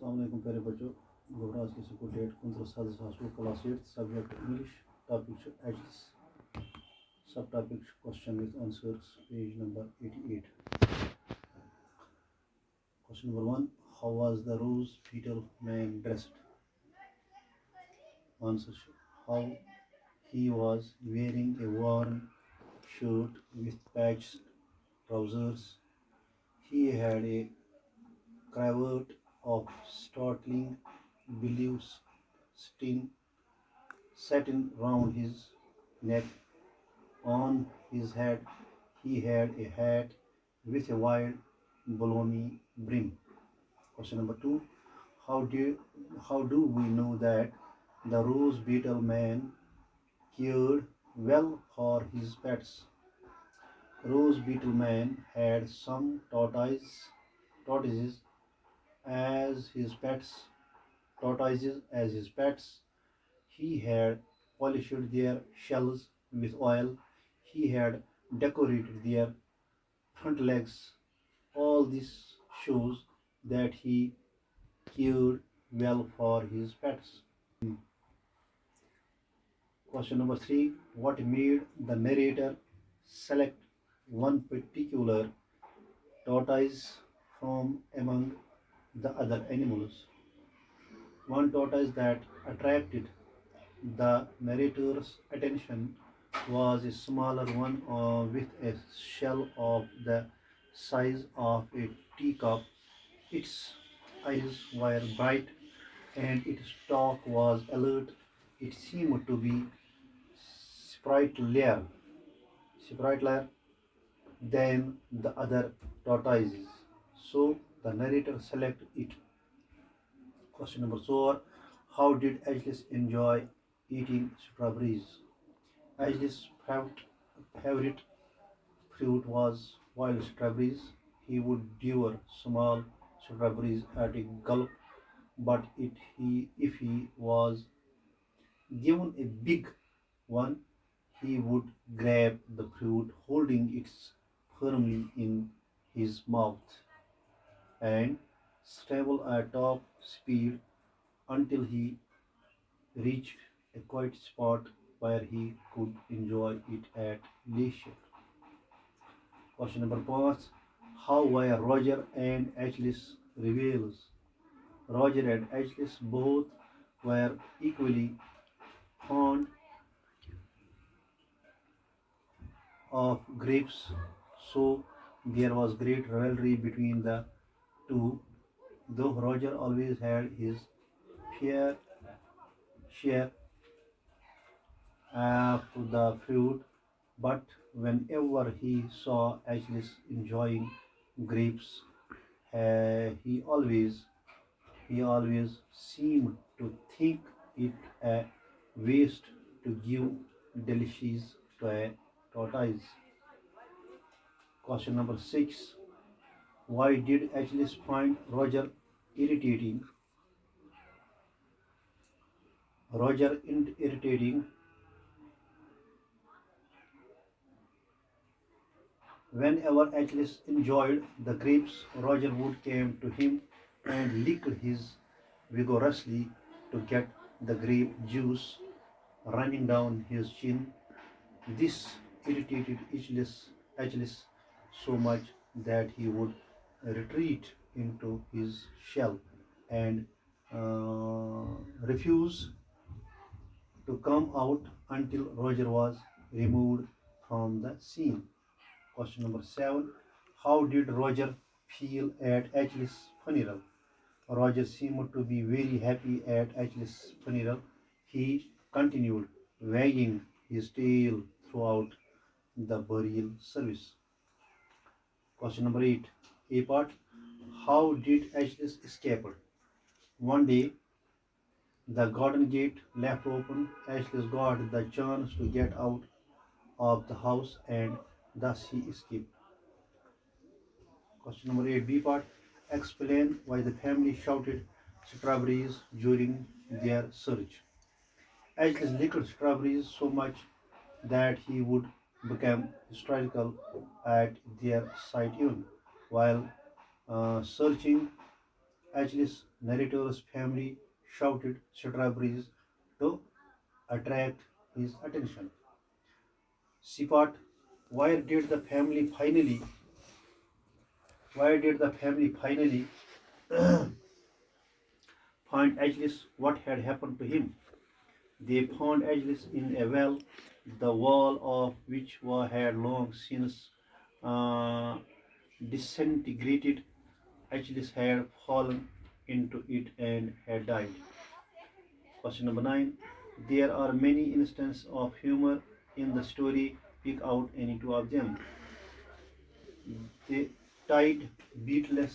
अलैक्म प्यारे बच्चों गोबराज की school date 19 class 8 subject English topic एचेस subtopic question with answers page number 88 question number 1 how was the rose petal man dressed answer how he was wearing a worn shirt with patched trousers he had a cravat of startling blue satin round his neck. On his head he had a hat with a wide balloony brim. Question number 2. How do we know that the rose beetle man cared well for his pets? Rose beetle man had some tortoises as his pets. Tortoises as his pets. He had polished their shells with oil. He had decorated their front legs. All this shows that he cared well for his pets. Question number 3. What made the narrator select one particular tortoise from among the other animals? One tortoise that attracted the narrator's attention was a smaller one with a shell of the size of a teacup. Its eyes were bright and its talk was alert. It seemed to be sprightlier, sprightlier than the other tortoises. So the narrator selected it. Question number 4. How did Achilles enjoy eating strawberries? Achilles' favorite fruit was wild strawberries. He would devour small strawberries at a gulp, but if he was given a big one, he would grab the fruit, holding it firmly in his mouth, and stumble at top speed until he reached a quiet spot where he could enjoy it at leisure. Question number 5. How were Roger and Achilles rivals? Roger and Achilles both were equally fond of grapes, so there was great rivalry between the two. Though Roger always had his fair share of the fruit, but whenever he saw Achilles enjoying grapes, he always seemed to think it a waste to give delicious to a tortoise. Question number 6. Why did Achilles find irritating? Irritating. Whenever Achilles enjoyed the grapes, Roger would come to him and licked his vigorously to get the grape juice running down his chin. This irritated Achilles so much that he would retreat into his shell and refuse to come out until Roger was removed from the scene. Question number 7. How did Roger feel at Achilles' funeral? Roger seemed to be very happy at Achilles' funeral. He continued wagging his tail throughout the burial service. Question number 8. A part. How did Achilles escape? One day, the garden gate left open. Achilles got the chance to get out of the house and thus he escaped. Question number 8 B part. Explain why the family shouted strawberries during their search. Achilles licked strawberries so much that he would become hysterical at their sight even. While searching, Achilles' narrator's family shouted strawberries to attract his attention? Sipat, why did the family finally why did the family finally find Achilles? What had happened to him? They found Achilles in a well, the wall of which had long since uh, disintegrated. Achilles had fallen into it and had died. Question number 9. There are many instances of humor in the story. Pick out any two of them. The tide beetless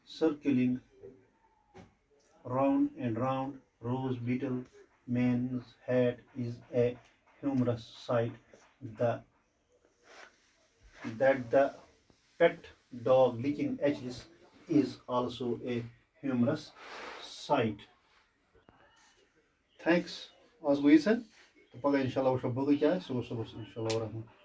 circling round and round rose beetle man's hat is a humorous sight. The that the pet dog licking edges is also a humorous sight. Thanks. As we said, پگہہ اِنشاء اللہ وٕچھو بٲقٕے کیٛاہ آسہِ صُبحس صُبحس اِنشاء اللہ